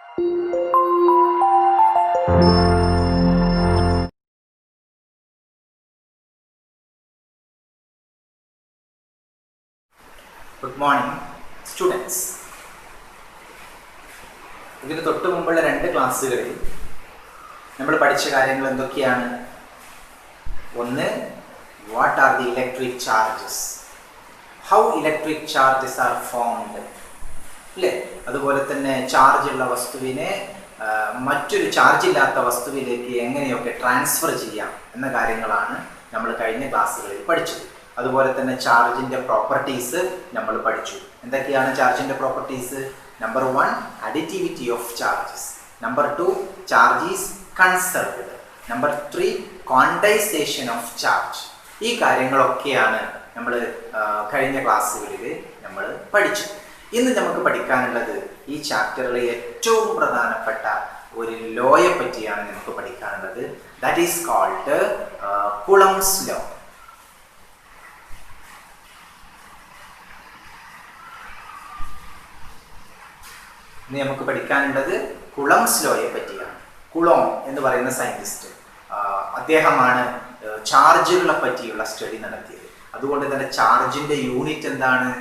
Good morning students. ഇതിന് തൊട്ട് മുമ്പുള്ള 2 ക്ലാസ്സുകളിൽ നമ്മൾ പഠിച്ച കാര്യങ്ങൾ എന്തൊക്കെയാണ്? ഒന്ന്, what are the electric charges, how electric charges are formed, അല്ലേ? അതുപോലെ തന്നെ ചാർജ് ഉള്ള വസ്തുവിനെ മറ്റൊരു ചാർജ് ഇല്ലാത്ത വസ്തുവിലേക്ക് എങ്ങനെയൊക്കെ ട്രാൻസ്ഫർ ചെയ്യാം എന്ന കാര്യങ്ങളാണ് നമ്മൾ കഴിഞ്ഞ ക്ലാസ്സുകളിൽ പഠിച്ചത്. അതുപോലെ തന്നെ ചാർജിൻ്റെ പ്രോപ്പർട്ടീസ് നമ്മൾ പഠിച്ചു. എന്തൊക്കെയാണ് ചാർജിൻ്റെ properties? Number 1, additivity of charges. Number 2, charge is conserved. Number 3, quantization of charge. ഈ കാര്യങ്ങളൊക്കെയാണ് നമ്മൾ കഴിഞ്ഞ ക്ലാസ്സുകളിൽ നമ്മൾ പഠിച്ചത്. ഇന്ന് നമുക്ക് പഠിക്കാനുള്ളത് ഈ ചാപ്റ്ററിലെ ഏറ്റവും പ്രധാനപ്പെട്ട ഒരു ലോയെ പറ്റിയാണ് നമുക്ക് പഠിക്കാനുള്ളത്. That is called Coulomb's law. ഇന്ന് നമുക്ക് പഠിക്കാനുള്ളത് കുളംസ് ലോയെ പറ്റിയാണ്. കുളോം എന്ന് പറയുന്ന സയന്റിസ്റ്റ്, അദ്ദേഹമാണ് ചാർജുകളെ പറ്റിയുള്ള സ്റ്റഡി നടത്തിയത്. അതുകൊണ്ട് തന്നെ ചാർജിന്റെ യൂണിറ്റ് എന്താണ്?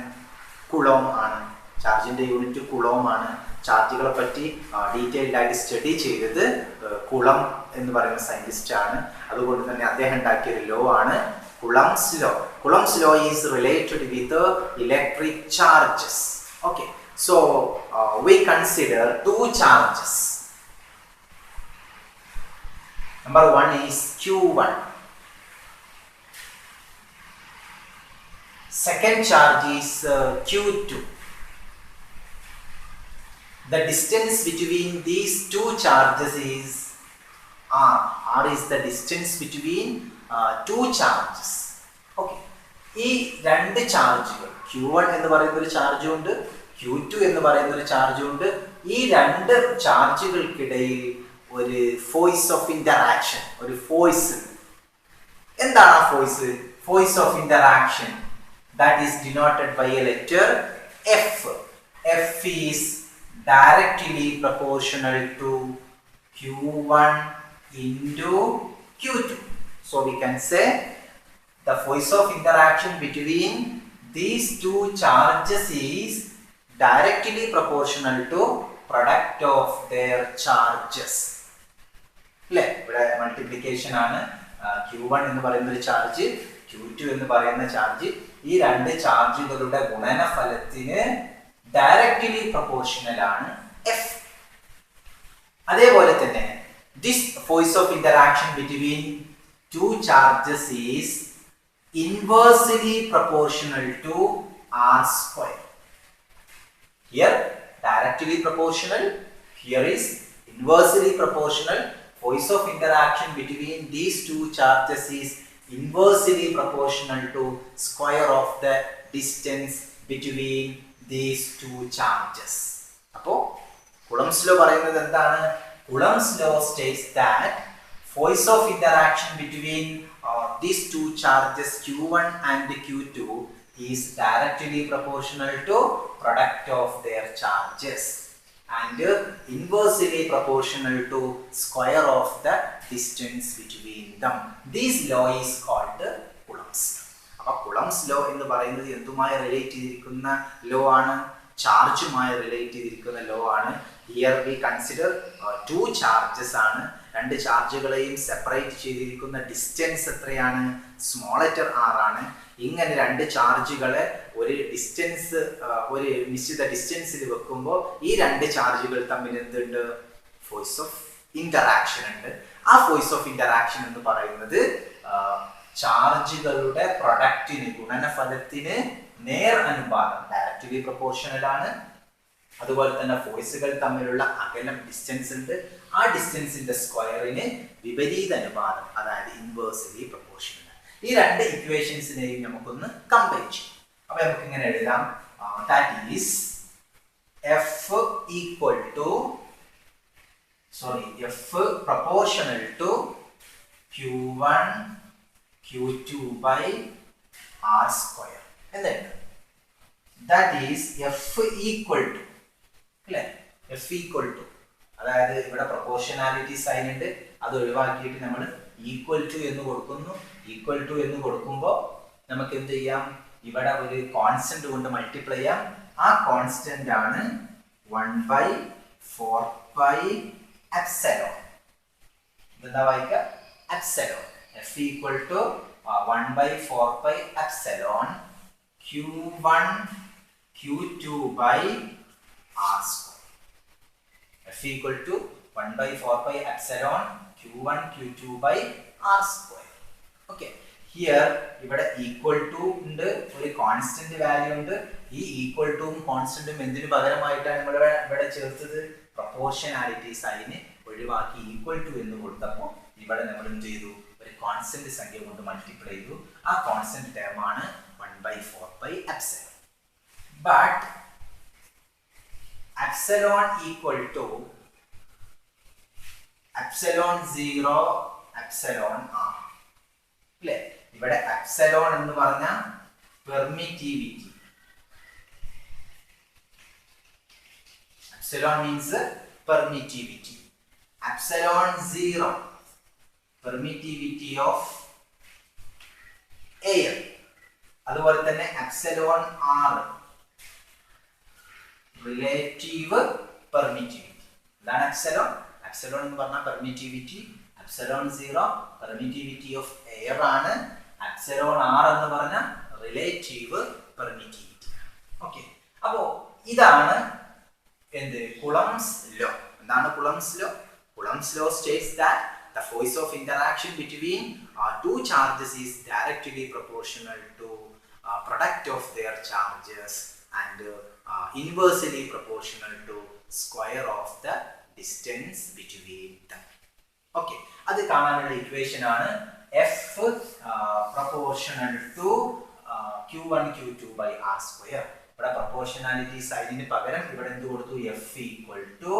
കുളോം ആണ്. ചാർജിന്റെ യൂണിറ്റ് കുളോം ആണ്. ചാർജുകളെ പറ്റി ഡീറ്റെയിൽഡ് ആയിട്ട് സ്റ്റഡി ചെയ്തത് കുളം എന്ന് പറയുന്ന സയന്റിസ്റ്റ് ആണ്. അതുകൊണ്ട് തന്നെ അദ്ദേഹം ഉണ്ടാക്കിയ ഒരു ലോ ആണ് കുളംസ് law. കുളംസ് law is related with electric charges. Okay, so we consider 2 charges. Number 1 is Q1. Second charge is Q2. The distance between these 2 charges is R. R is the distance between 2 charges. Okay. ഈ 2 ചാർജുകൾ, Q1 എന്ന് പറയുന്ന ഒരു ചാർജും ഉണ്ട്, Q2 എന്ന് പറയുന്ന ഒരു ചാർജും ഉണ്ട്. ഈ 2 ചാർജുകൾക്കിടയിൽ ഒരു ഫോഴ്സ് ഓഫ് ഇന്ററാക്ഷൻ, ഒരു ഫോഴ്സ്. എന്താണ് ആ force? Force of interaction that is denoted by a letter F. F is directly proportional to Q1 into Q2. So we can say the force of interaction between these 2 charges is directly proportional to product of their charges. അല്ലേ? ഇവിടെ multiplication ആണ്. Q1 എന്ന് പറയുന്ന ഒരു charge, Q2 എന്ന് പറയുന്ന charge, ഈ 2 ചാർജുകളുടെ ഗുണനഫലത്തിന് ഡയറക്റ്റ്ലി പ്രൊപ്പോർഷണൽ ആണ് F. അതേപോലെ തന്നെ this force of interaction between 2 charges is inversely proportional to R square. Here directly proportional, here is inversely proportional. Force of interaction between these 2 charges is inversely proportional to square of the distance between these 2 charges. അപ്പോൾ കുളംസ് law പറയുന്നത് എന്താണ്? Coulomb's law states that force of interaction between these 2 charges Q1 and Q2 is directly proportional to product of their charges and inversely proportional to square of the distance between them. This law is called Coulomb's law. അപ്പോൾ കുളംസ് law എന്ന് പറയുന്നത് എന്തുമായി relate ചെയ്തിരിക്കുന്ന law ആണ്? ചാർജുമായി relate ചെയ്തിരിക്കുന്ന law ആണ്. Here we consider 2 charges ആണ്. 2 ചാർജുകളെയും separate ചെയ്തിരിക്കുന്ന distance എത്രയാണ്? സ്മോൾ ലെറ്റർ r ആണ്. ഇങ്ങനെ 2 ചാർജുകളെ ഒരു ഡിസ്റ്റൻസ്, ഒരു നിശ്ചിത ഡിസ്റ്റൻസിൽ വെക്കുമ്പോൾ ഈ 2 ചാർജുകൾ തമ്മിൽ എന്തുണ്ട്? ഫോഴ്സ് ഓഫ് ഇന്ററാക്ഷൻ ഉണ്ട്. ആ ഫോഴ്സ് ഓഫ് ഇന്ററാക്ഷൻ എന്ന് പറയുന്നത് ചാർജുകളുടെ പ്രൊഡക്റ്റിന്, ഗുണനഫലത്തിന് നേർ അനുപാതം, ഡയറക്റ്റ്ലി പ്രൊപ്പോർഷണൽ ആണ്. അതുപോലെ തന്നെ ഫോഴ്സുകൾ തമ്മിലുള്ള അകലം, ഡിസ്റ്റൻസ് ഉണ്ട്. ആ ഡിസ്റ്റൻസിന്റെ സ്ക്വയറിന് വിപരീത അനുപാതം, അതായത് ഇൻവേഴ്സ്ലി പ്രൊപ്പോർഷണൽ. ഈ 2 ഇക്വേഷൻസിനെയും നമുക്കൊന്ന് കമ്പയർ ചെയ്യാം. അപ്പൊ നമുക്ക് ഇങ്ങനെ എഴുതാം, that is F proportional to Q1 Q2 by R square. എന്നിട്ട് that is F equal to, അല്ലേ? F equal to അതായത് ഇവിടെ പ്രൊപ്പോർഷനാലിറ്റി സൈൻ ഉണ്ട്, അത് ഒഴിവാക്കിയിട്ട് നമ്മൾ ഈക്വൽ ടു എന്ന് കൊടുക്കുന്നു. ഈക്വൽ ടു എന്ന് കൊടുക്കുമ്പോൾ നമുക്ക് എന്ത് ചെയ്യാം, ഇവിടെ ഒരു കോൺസ്റ്റന്റ് കൊണ്ട് മൾട്ടിപ്ലൈ ചെയ്യാം. ആ കോൺസ്റ്റന്റ് ആണ് 1/4πε. എന്താ വായിക്കുക, epsilon. F equal to 1/4πε Q1 Q2 by R square. F equal to 1/4πε Q1 Q2 by R square. Okay. Here ഇവിടെ ഈക്വൽ ടു ഉണ്ട്, ഒരു കോൺസ്റ്റന്റ് വാല്യൂ ഉണ്ട്. ഈ ഈക്വൽ ടുവും കോൺസ്റ്റന്റും എന്തിനു പകരമായിട്ടാണ് നമ്മൾ ഇവിടെ ചേർത്തത്, പ്രൊപ്പോർഷനാലിറ്റി സൈന് ഒഴിവാക്കി ഈക്വൽ ടു എന്ന് കൊടുത്തപ്പോൾ ഇവിടെ നമ്മൾ എന്ത് ചെയ്തു, ഒരു കോൺസ്റ്റന്റ് സംഖ്യ കൊണ്ട് മൾട്ടിപ്ലൈ ചെയ്തു. ആ കോൺസ്റ്റന്റ് ടേം ആണ് 1/4πε. But epsilon equal to epsilon 0 epsilon r അല്ലേ. ഇവിടെ എപ്സിലോൺ എന്ന് പറഞ്ഞ permittivity. Epsilon means permittivity. Epsilon 0 permittivity of air. അതുപോലെ തന്നെ എപ്സിലോൺ r റിലേറ്റീവ് പെർമിറ്റിവിറ്റി. എന്താണ് എപ്സിലോൺ? എപ്സിലോൺ എന്ന് പറഞ്ഞാൽ permittivity. Epsilon 0 permittivity of air ആണ്. എപ്സിലോൺ r എന്ന് പറഞ്ഞാൽ റിലേറ്റീവ് പെർമിറ്റിവിറ്റി. ഓക്കെ, അപ്പോൾ ഇതാണ് എന്ത്, കുളംസ് ലോ. എന്താണ് Coulomb's law? കുളംസ് law states that the force of interaction between two charges is directly proportional to product of their charges and inversely proportional to square of the distance between them. Okay, അത് കാണാനുള്ള equation ആണ് F proportional to Q1 Q2 by R square. ഇവിടെ proportionality സൈനിന് പകരം ഇവിടെ എന്ത് കൊടുത്തു, F equal to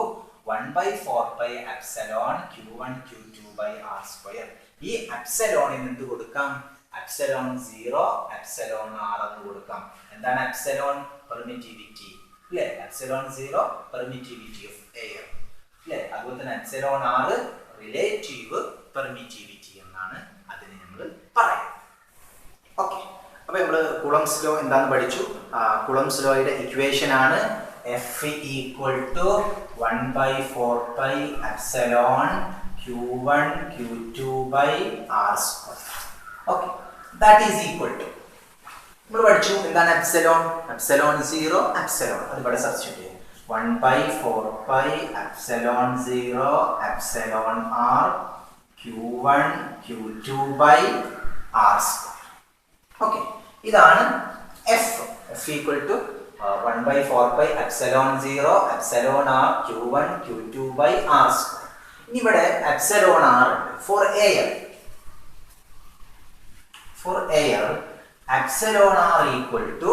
1/4πε Q1 Q2 by R square. ഈ എപ്സിലോണിന് എന്ത് കൊടുക്കാം, എപ്സിലോൺ 0 എപ്സിലോൺ r എന്ന് കൊടുക്കാം. എന്താണ് എപ്സിലോൺ? പെർമിറ്റിവിറ്റി അല്ലേ. എപ്സിലോൺ 0 പെർമിറ്റിവിറ്റി ഓഫ് എയർ അല്ലേ. അതുപോലെ തന്നെ എപ്സിലോൺ r റിലേറ്റീവ് പെർമിറ്റിവിറ്റി എന്നാണ് അതിനെ നമ്മൾ പറയുന്നത്. ഓക്കെ, അപ്പോൾ നമ്മൾ കുളംസ് ലോ എന്താണെന്ന് പഠിച്ചു. കുളംസ് ലോയുടെ ഇക്വേഷൻ ആണ് F equal to 1/4πε Q1 Q2 by R square. Okay, that is equal to, നമ്മൾ പഠിച്ചു എന്താണ് എപ്സിലോൺ. എപ്സിലോൺ 0 എപ്സിലോൺ, അത് ഇവിടെ സബ്സ്റ്റിറ്റ്യൂട്ട് ചെയ്യാം. 1/4πε 0 epsilon r Q1 Q2 by R square. Okay, ഇതാണ് F. F equal to 1/4πε 0 epsilon r Q1 Q2 by R square. ഇനി ഇവിടെ epsilon r for air. For air epsilon r equal to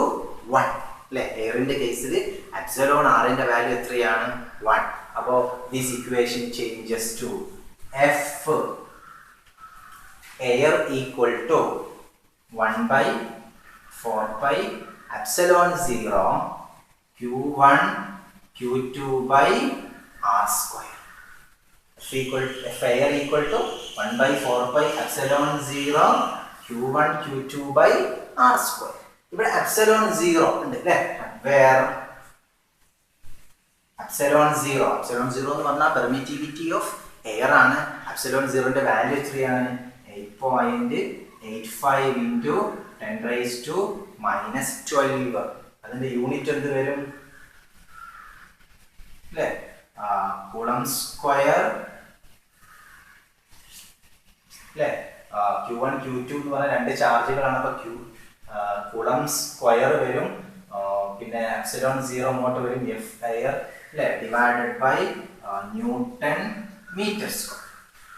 1 അല്ലേ. എയറിന്റെ കേസിൽ epsilon r ന്റെ value എത്രയാണ്? 1. അപ്പോൾ this equation changes to F air equal to 1/4πε 0 Q1 Q2 by R square. F air equal to 1/4πε 0 Q1 Q2 by R square. ഇവിടെ epsilon 0 ഉണ്ട് അല്ലേ. Where epsilon 0 എന്ന് പറഞ്ഞാൽ പെർമിറ്റിവിറ്റി ഓഫ് എയർ ആണ്. Epsilon 0 ന്റെ വാല്യൂ എത്രയാണ്? 8.85 into 10⁻⁻12. അതിന്റെ unit എന്ത് വരും അല്ലേ? കൂളം സ്ക്വയർ അല്ലേ. Q1 Q2 എന്ന് പറഞ്ഞ രണ്ട് ചാർജുകളാണ്. അപ്പോൾ കൂളം സ്ക്വയർ വരും, പിന്നെ എപ്സിലോൺ 0 ഇങ്ങോട്ട് വരും, F air അല്ലേ, divided by newton metre square.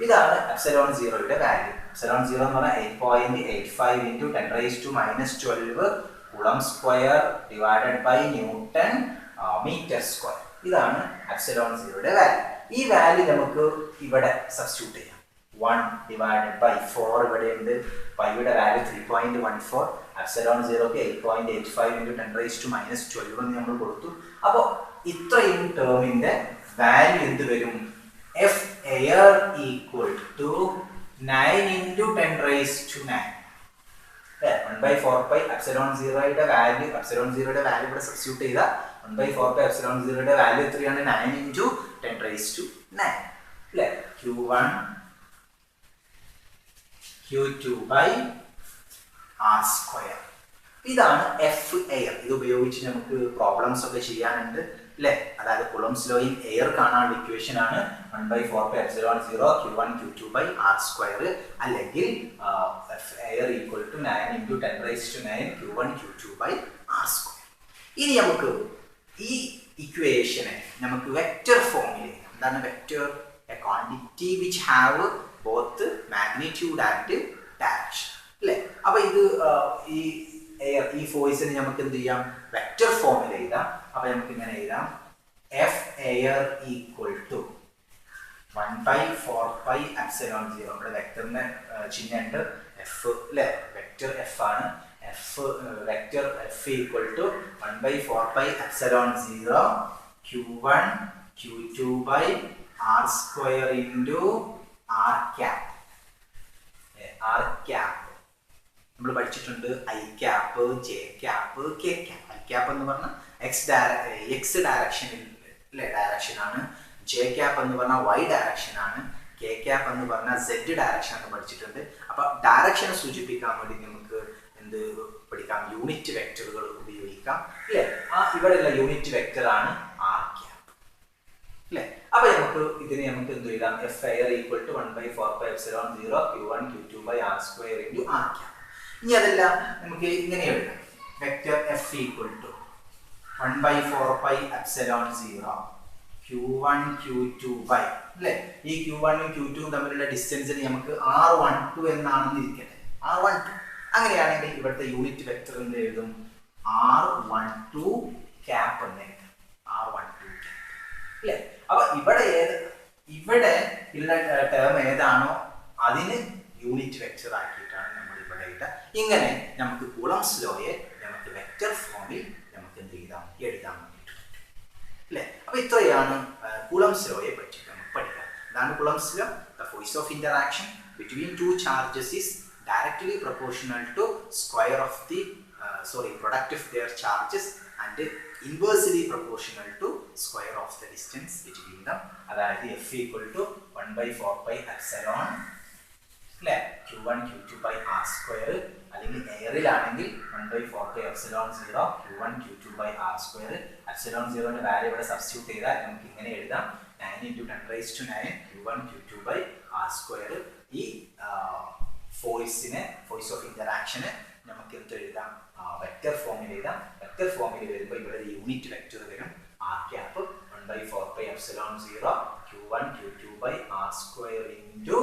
ഇതാണ് എപ്സിലോൺ 0യുടെ വാല്യൂ. എപ്സിലോൺ 0 എന്ന് പറഞ്ഞാൽ 8.85 into 10⁻⁻12 coulomb square divided by newton metre square. ഇതാണ് എപ്സിലോൺ 0യുടെ വാല്യൂ. ഈ വാല്യൂ നമുക്ക് ഇവിടെ സബ്സ്റ്റിറ്റ്യൂട്ട് ചെയ്യാം. 1 divided by 4 ഇവിടെ ഉണ്ട്. പൈയുടെ വാല്യൂ 3.14. എപ്സിലോൺ 0ക്ക് 8.85 into 10⁻⁻12 എന്ന് നമ്മൾ കൊടുത്തു. അപ്പോൾ ഇത്രയും ടേമിന്റെ വാല്യൂ എന്ത് വരും? F air equal to 9 into 10 raised to 9. 1 by 4 pi epsilon 0 യുടെ വാല്യൂ epsilon 0 യുടെ വാല്യൂ ഇവിടെ സബ്സ്റ്റിറ്റ്യൂട്ട് ചെയ്താൽ 1 by 4 pi epsilon 0 യുടെ വാല്യൂ എത്രയാണ് 9 into 10 raised to 9 അല്ലേ Q1 Q2 by R square. ഇതാണ് എഫ് എയർ. ഇത് ഉപയോഗിച്ച് നമുക്ക് പ്രോബ്ലംസ് ഒക്കെ ചെയ്യാനുണ്ട് അല്ലേ. അതായത് കുളംസ് ലോ ഇൻ എയർ കാണാനുള്ള ഇക്വേഷൻ ആണ് 1 by 4 pi epsilon 0 Q1 Q2 by R square അല്ലെങ്കിൽ F air equal to 9 into 10 raised to 9 Q1 Q2 by R square. ഇനി നമുക്ക് ഈ ഇക്വേഷനെ നമുക്ക് വെക്റ്റർ ഫോമിൽ എന്താണ് vector A quantity which have both magnitude and direction അല്ലേ. അപ്പൊ ഇത് ഈ എയർ ഈ ഫോഴ്സിന് നമുക്ക് എന്ത് ചെയ്യാം വെക്റ്റർ ഫോമിൽ എഴുതാം. അപ്പൊ നമുക്ക് ഇങ്ങനെ എഴുതാം F air equal to 1 by 4 pi epsilon 0. ഇവിടെ വെക്ടറിന്റെ ചിഹ്നം ഉണ്ട് എഫ് അല്ലേ. വെക്റ്റർ എഫ് ആണ്. F vector F equal to 1 by 4 pi epsilon 0 Q1 Q2 by R square into R cap. R cap നമ്മൾ പഠിച്ചിട്ടുണ്ട് I cap J cap K cap. I cap എന്ന് പറഞ്ഞാൽ എക്സ് ഡയറക്ഷനിൽ ഡയറക്ഷൻ ആണ്. J cap എന്ന് പറഞ്ഞാൽ Y direction ആണ്. K cap എന്ന് പറഞ്ഞാൽ സെഡ് ഡയറക്ഷൻ ആണ് പഠിച്ചിട്ടുണ്ട്. അപ്പൊ ഡയറക്ഷനെ സൂചിപ്പിക്കാൻ വേണ്ടി നമുക്ക് എന്ത് പഠിക്കാം യൂണിറ്റ് വെക്ടറുകൾ ഉപയോഗിക്കാം അല്ലേ. ഇവിടെയുള്ള യൂണിറ്റ് വെക്ടർ ആണ് ആർ ക്യാപ്പ് അല്ലേ. അപ്പൊ നമുക്ക് ഇതിനെ നമുക്ക് എന്ത് എഴുതാം F air equal to 1 by 4 pi epsilon 0 Q1 Q2 by R square into R cap. ഇനി അതല്ല നമുക്ക് ഇങ്ങനെ എഴുതാം vector F equal to 1 by 4 pi epsilon 0 Q1 Q2 by അല്ലേ. ഈ Q1 ഉം Q2 ഉം തമ്മിലുള്ള ഡിസ്റ്റൻസിന് നമുക്ക് R12 എന്നാണെന്ന് ഇരിക്കട്ടെ. R12 അങ്ങനെയാണെങ്കിൽ ഇവിടുത്തെ യൂണിറ്റ് വെക്ടർ എന്ന് എഴുതും R12 ക്യാപ്പ് എന്ന് എഴുതാം. R12 ക്യാപ്പ് അല്ലേ. അപ്പൊ ഇവിടെ ഉള്ള ടേം ഏതാണോ അതിന് യൂണിറ്റ് വെക്ടർ ആക്കിയിട്ടാണ് നമ്മൾ ഇവിടെ ഇട്ടത്. ഇങ്ങനെ നമുക്ക് കൂളംസ് ലോയെ നമുക്ക് വെക്റ്റർ ഫോമിൽ നമുക്ക് എന്ത് എഴുതാൻ വേണ്ടിയിട്ട് അല്ലേ. അപ്പൊ ഇത്രയാണ് കൂളംസ് ലോയെ പറ്റി നമുക്ക് പഠിക്കാം. എന്താണ് Coulomb's law? The force of interaction between two charges is directly proportional to square of the product of their charges and inversely proportional to square of the distance between them. അതായത് F equal to 1 by 4 pi epsilon അല്ലേ Q1 Q2 by R square അല്ലെങ്കിൽ എയറിലാണെങ്കിൽ 1 by 4 pi epsilon 0 Q1 Q2 by R square. epsilon 0 ന്റെ value ഇവിടെ substitute ചെയ്താൽ നമുക്ക് ഇങ്ങനെ എഴുതാം 9 into 10 raised to 9 Q1 Q2 by R square. ഈ ഫോഴ്സ് ഓഫ് ഇന്ററാക്ഷന് നമുക്ക് എന്ത് എഴുതാം വെക്റ്റർ ഫോമിൽ എഴുതാം. വെക്റ്റർ ഫോമിൽ വരുമ്പോൾ ഇവിടെ ഒരു യൂണിറ്റ് വെക്റ്റർ വരും R cap 1 by 4 pi epsilon 0 Q1 Q2 by R square into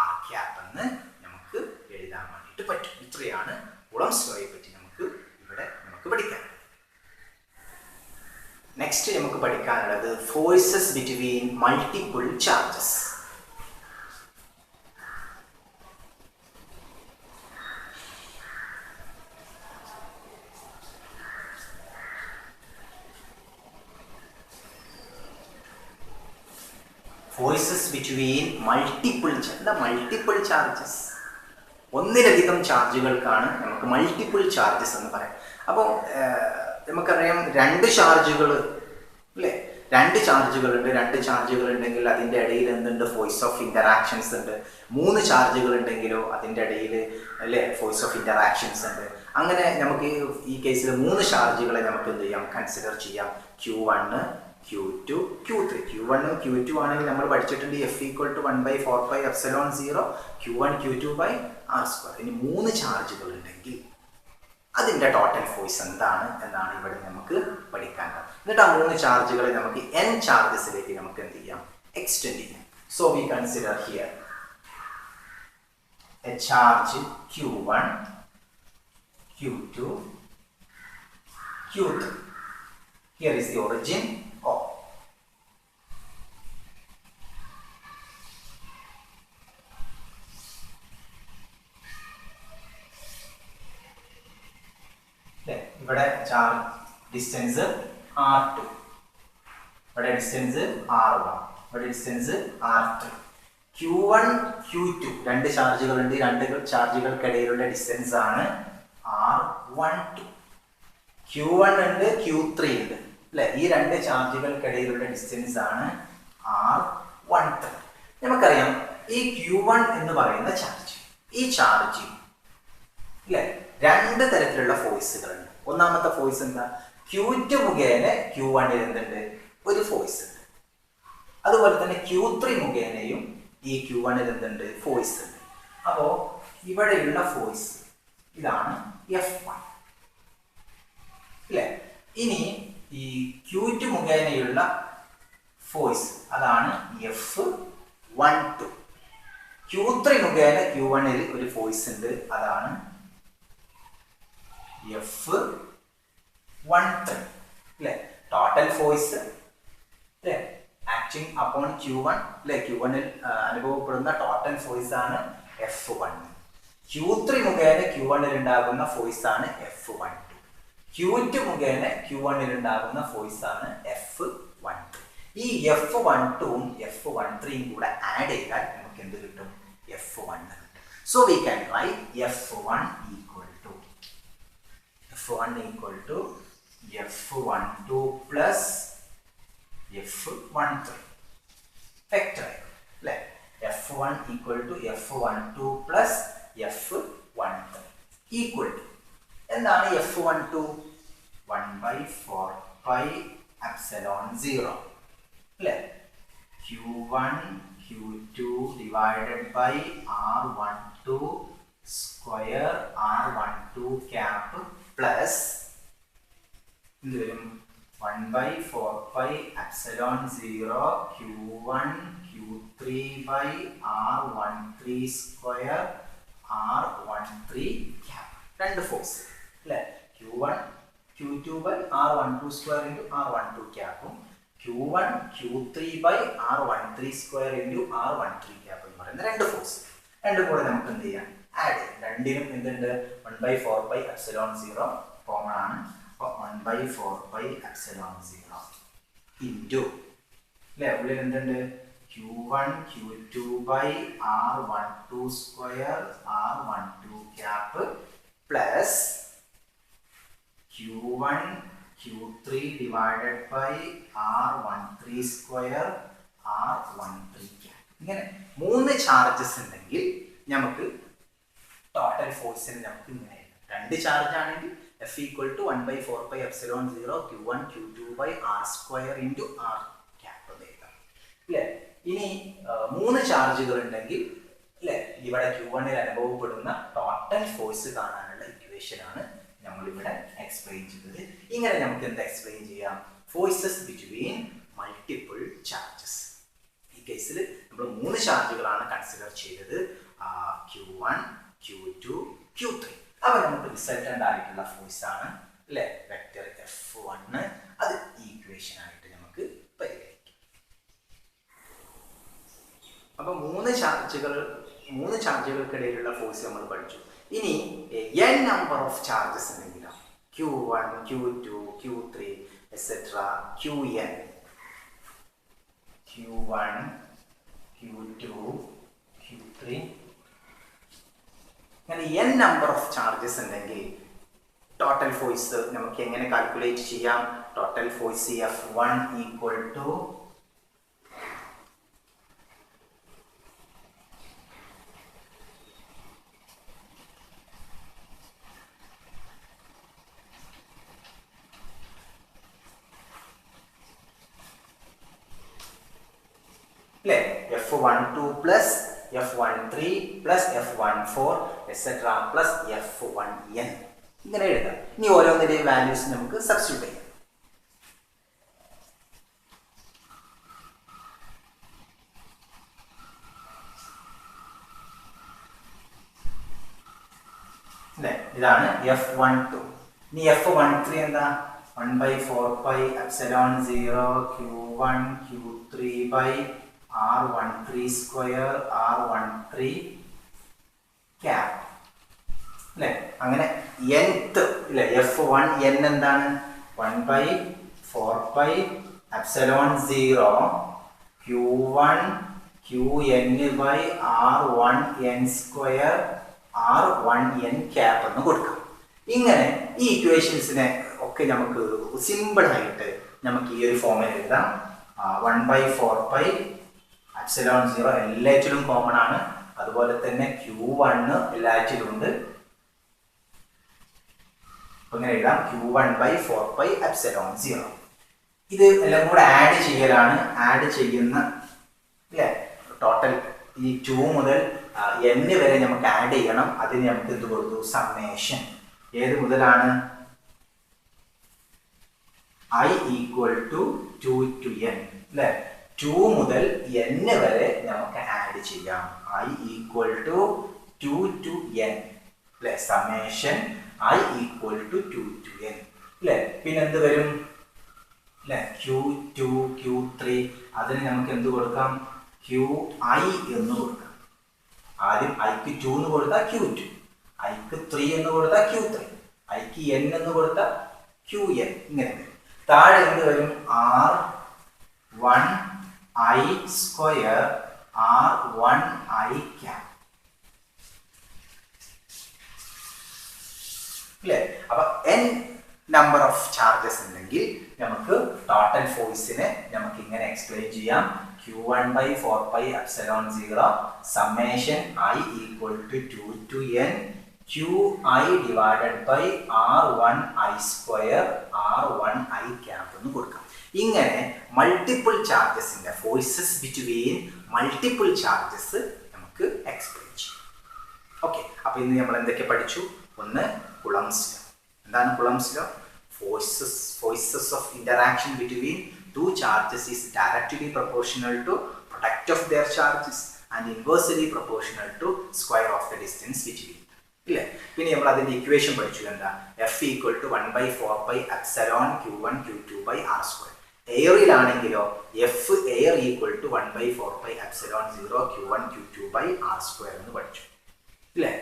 R cap എന്ന് നമുക്ക് എഴുതാൻ വേണ്ടിയിട്ട് പറ്റും. ഇത്രയാണ് കൂളംസ് ലോയെ പറ്റി നമുക്ക് പഠിക്കാൻ. നെക്സ്റ്റ് നമുക്ക് പഠിക്കാനുള്ളത് forces between multiple charges. Forces between multiple charges ഒന്നിലധികം ചാർജുകൾക്കാണ് നമുക്ക് മൾട്ടിപ്പിൾ ചാർജസ് എന്ന് പറയാം. അപ്പോൾ നമുക്കറിയാം രണ്ട് ചാർജുകൾ അല്ലേ. രണ്ട് ചാർജുകൾ ഉണ്ടെങ്കിൽ അതിൻ്റെ ഇടയിൽ എന്തുണ്ട് ഫോഴ്സ് ഓഫ് ഇന്ററാക്ഷൻസ് ഉണ്ട്. 3 ചാർജുകൾ ഉണ്ടെങ്കിലോ അതിൻ്റെ ഇടയിൽ അല്ലേ ഫോഴ്സ് ഓഫ് ഇന്ററാക്ഷൻസ് ഉണ്ട്. അങ്ങനെ നമുക്ക് ഈ കേസിൽ 3 ചാർജുകളെ നമുക്ക് എന്ത് ചെയ്യാം കൺസിഡർ ചെയ്യാം. Q1 Q2 Q3. Q1 Q2 ആണെങ്കിൽ നമ്മൾ പഠിച്ചിട്ടുണ്ട് F equal to 1 by 4 pi epsilon 0 Q1 Q2 by R square. ഇനി 3 ചാർജുകൾ ഉണ്ടെങ്കിൽ അതിൻ്റെ ടോട്ടൽ ഫോഴ്സ് എന്താണ് എന്നാണ് ഇവിടെ നമുക്ക് പഠിക്കാനുള്ളത്. എന്നിട്ട് ആ 3 ചാർജുകളെ നമുക്ക് n ചാർജസിലേക്ക് നമുക്ക് എന്ത് ചെയ്യാം എക്സ്റ്റെൻഡ് ചെയ്യാം. So we consider here A charge Q1 Q2 Q3. Here is the origin O. ഇവിടെ ചാർജ് ഡിസ്റ്റൻസ് R2, ഇവിടെ ഡിസ്റ്റൻസ് R1. ഇവിടെ ഡിസ്റ്റൻസ് R3. Q1 Q2 രണ്ട് ചാർജുകളുണ്ട്. രണ്ട് ചാർജുകൾക്കിടയിലുള്ള ഡിസ്റ്റൻസ് ആണ് R12. Q1 ഉണ്ട്, Q3 ഉണ്ട് അല്ലെ. ഈ രണ്ട് ചാർജുകൾക്കിടയിലുള്ള ഡിസ്റ്റൻസ് ആണ് R13. നമുക്കറിയാം ഈ Q1 എന്ന് പറയുന്ന ചാർജ്, ഈ ചാർജ് അല്ലെ രണ്ട് തരത്തിലുള്ള ഫോഴ്സുകളുണ്ട്. ഒന്നാമത്തെ ഫോഴ്സ് എന്താ? Q2 മുഖേന Q1 എന്തുണ്ട്? ഒരു ഫോഴ്സ് ഉണ്ട്. അതുപോലെ തന്നെ Q3 മുഖേനയും ഈ Q1 എന്തുണ്ട്? ഫോഴ്സ് ഉണ്ട്. അപ്പോ ഇവിടെയുള്ള ഫോഴ്സ് ഇതാണ് F1 അല്ലെ. ഇനി ഈ Q2 മുഖേനയുള്ള ഫോഴ്സ് അതാണ് F12. Q3 മുഖേന Q1 ഒരു ഫോഴ്സ് ഉണ്ട്, അതാണ് F13 അല്ലെ. ടോട്ടൽ ഫോഴ്സ് അല്ലെ ആക്ടിങ് അപ്പോൺ Q1 അല്ലെ. Q1 അനുഭവപ്പെടുന്ന ടോട്ടൽ ഫോഴ്സ് ആണ് F1. Q3 മുഖേന Q1 ഉണ്ടാകുന്ന ഫോഴ്സ് ആണ് F12. Q2 മുഖേന Q1 ഉണ്ടാകുന്ന ഫോഴ്സ് ആണ് F12. ഈ F12ഉം F13ഉം കൂടെ ആഡ് ചെയ്താൽ നമുക്ക് എന്ത് കിട്ടും? F1 കിട്ടും. So we can write F1 equal to F12 plus F13. Vector അല്ലേ. F1 equal to F12 plus F13 equal to എന്താണ് F12? 1/4 pi epsilon 0 അല്ലേ. Q1 Q2 divided by R12 square R12 cap plus എന്ത് വരും? 1/4 pi epsilon 0 Q1 Q3 by R13 square R13 cap. രണ്ട് force അല്ലേ. Q1 Q2 by R12 square into R12 capും Q1 Q3 by R13 square into R13 cap എന്ന് പറയുന്ന രണ്ട് force. രണ്ടും കൂടെ നമുക്ക് എന്ത് ചെയ്യാം? ആഡ് ചെയ്യാം. രണ്ടിനും എന്തുണ്ട്? 1/4 pi epsilon 0 കോമൺ ആണ്. 1/4 pi epsilon 0 into അല്ലേ ഉള്ളിൽ എന്തുണ്ട്? Q1 Q2 by R12 square R12 cap plus Q1 Q3 divided by R13 square R13 cap. ഇങ്ങനെ മൂന്ന് ചാർജസ് ഉണ്ടെങ്കിൽ നമുക്ക് ടോട്ടൽ ഫോഴ്സിന് നമുക്ക് ഇങ്ങനെ രണ്ട് ചാർജ് ആണെങ്കിൽ F equal to 1/4 pi epsilon 0 Q1 Q2 by R square into R cap എഴുതാം അല്ലേ. ഇനി മൂന്ന് ചാർജുകൾ ഉണ്ടെങ്കിൽ അല്ലേ ഇവിടെ Q1 അനുഭവപ്പെടുന്ന ടോട്ടൽ ഫോഴ്സ് കാണാനുള്ള ഇക്വേഷൻ ആണ് നമ്മളിവിടെ എക്സ്പ്ലെയിൻ ചെയ്തത്. ഇങ്ങനെ നമുക്ക് എന്താ എക്സ്പ്ലെയിൻ ചെയ്യാം? Forces between multiple charges. ഈ കേസിൽ നമ്മൾ മൂന്ന് ചാർജുകളാണ് കൺസിഡർ ചെയ്തത്, Q1 Q2 Q3. അപ്പോൾ നമുക്ക് റിസൾട്ടന്റ് ആയിട്ടുള്ള ഫോഴ്സ് ആണ് അല്ലേ വെക്റ്റർ F1. അത് ഈക്വേഷൻ ആയിട്ട് നമുക്ക് പരിഗണിക്കാം. അപ്പോൾ മൂന്ന് ചാർജുകൾക്കിടയിലുള്ള ഫോഴ്സ് നമ്മൾ പഠിച്ചു. ഇനി n നമ്പർ ഓഫ് ചാർജസ് ഉണ്ടെങ്കിലോ Q1 Q2 Q3 etc. Qn Q1 Q2 Q3 അങ്ങനെ n നമ്പർ ഓഫ് ചാർജസ് ഉണ്ടെങ്കിൽ ടോട്ടൽ ഫോഴ്സ് നമുക്ക് എങ്ങനെ കാൽക്കുലേറ്റ് ചെയ്യാം? Total force F1 equal to F12 plus F13 plus F14 etc. plus F1n ഇങ്ങനെ എഴുതാം. ഇനി ഓരോന്നിന്റെയും വാല്യൂസ് നമുക്ക് സബ്സ്റ്റിറ്റ്യൂട്ട് ചെയ്യാം. ഇതാണ് F12. ഇനി F13 എന്താ? 1/4 pi epsilon 0 Q1 Q3 by R13 square R13 cap അല്ലേ. അങ്ങനെ nth ഇല്ലേ F1n എന്താണ്? 1/4 pi epsilon 0 Q1 Qn by R1n square R1n cap എന്ന് കൊടുക്കാം. ഇങ്ങനെ ഈ ഇക്വേഷൻസിനെ ഒക്കെ നമുക്ക് സിമ്പിൾ ആയിട്ട് നമുക്ക് ഈ ഒരു ഫോമിൽ എഴുതാം. 1/4 എപ്സിലോൺ 0 എല്ലാറ്റിലും കോമൺ ആണ്. അതുപോലെ തന്നെ Q1 എല്ലാറ്റിലും ഉണ്ട്. ഇങ്ങനെ എഴുതാം Q1/4 എപ്സിലോൺ 0. ഇത് എല്ലാം കൂടെ ആഡ് ചെയ്യലാണ്. ആഡ് ചെയ്യുന്ന അല്ലേ ടോട്ടൽ ഈ 2 മുതൽ n വരെ നമുക്ക് ആഡ് ചെയ്യണം. അതിന് നമുക്ക് എന്ത് കൊടുത്തു? സമ്മേഷൻ. ഏത് മുതലാണ്? I equal to 2 to n അല്ലേ? 2 മുതൽ n വരെ നമുക്ക് ആഡ് ചെയ്യാം. I equal to 2 to n അല്ലേ? Summation I equal to 2 to n അല്ലേ? പിന്നെ എന്ത് വരും അല്ലേ? Q2 Q3 അതിന് നമുക്ക് എന്ത് കൊടുക്കാം? Qi എന്ന് കൊടുക്കാം. ആദ്യം ഐക്ക് 2 എന്ന് കൊടുത്താൽ Q2, ഐക്ക് 3 എന്ന് കൊടുത്താൽ Q3, ഐക്ക് n എന്ന് കൊടുത്താൽ Qn. ഇങ്ങനെ വരും. താഴെ എന്ത് വരും? R1i സ്ക്വയർ R1i ക്യാപ് അല്ലേ? അപ്പൊ n നമ്പർ ഓഫ് ചാർജസ് ഉണ്ടെങ്കിൽ നമുക്ക് ടോട്ടൽ ഫോഴ്സിനെ നമുക്ക് ഇങ്ങനെ എക്സ്പ്ലെയിൻ ചെയ്യാം. Q1/4 epsilon 0 summation I equal to 2 to n Qi divided by R1i square R1i cap എന്ന് കൊടുക്കാം. ഇങ്ങനെ മൾട്ടിപ്പിൾ ചാർജസിന്റെ ഫോഴ്സസ് ബിറ്റ്വീൻ മൾട്ടിപ്പിൾ ചാർജസ് നമുക്ക് എക്സ്പ്ലെയിൻ ചെയ്യാം. ഓക്കെ, അപ്പൊ ഇന്ന് നമ്മൾ എന്തൊക്കെ പഠിച്ചു? ഒന്ന് കുളംസ് ലോ. എന്താണ് Coulomb's law? Forces of interaction between two charges is directly proportional to product of their charges and inversely proportional to square of the distance between. ഇല്ലേ? പിന്നെ നമ്മൾ അതിന്റെ ഇക്വേഷൻ പഠിച്ചു. എന്താ? F equal to 1/4 epsilon Q1 Q2 by R square. എയറിലാണെങ്കിലോ F air equal to 1/4 epsilon 0 Q1 Q2 by R square എന്ന് പഠിച്ചു. ഇല്ലേ?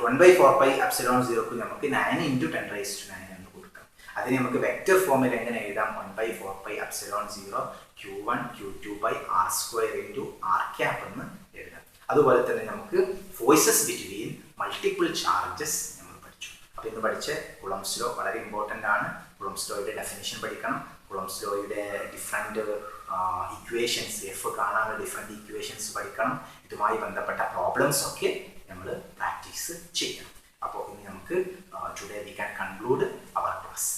1/4 epsilon 0ക്ക് നമുക്ക് 9 × 10⁻⁹ എന്ന് കൊടുക്കാം. അതിന് നമുക്ക് വെക്റ്റർ ഫോമിൽ എങ്ങനെ എഴുതാം? 1/4 epsilon 0 Q1 Q2 by R square into R cap എന്ന് എഴുതാം. അതുപോലെ തന്നെ നമുക്ക് ഫോഴ്സസ് ബിറ്റ്വീൻ മൾട്ടിപ്പിൾ ചാർജസ് നമ്മൾ പഠിച്ചു. അപ്പോൾ ഇന്ന് പഠിച്ച കുളംസ് ലോ വളരെ ഇമ്പോർട്ടൻ്റ് ആണ്. കുളംസ് ലോയുടെ ഡെഫിനിഷൻ പഠിക്കണം. കുളംസ് ലോയുടെ ഡിഫറെൻറ്റ് ഇക്വേഷൻസ്, എഫ് കാണാനുള്ള ഡിഫറെൻറ്റ് ഇക്വേഷൻസ് പഠിക്കണം. ഇതുമായി ബന്ധപ്പെട്ട പ്രോബ്ലംസ് ഒക്കെ നമ്മൾ പ്രാക്ടീസ് ചെയ്യണം. അപ്പോൾ ഇനി നമുക്ക് today we can conclude our class.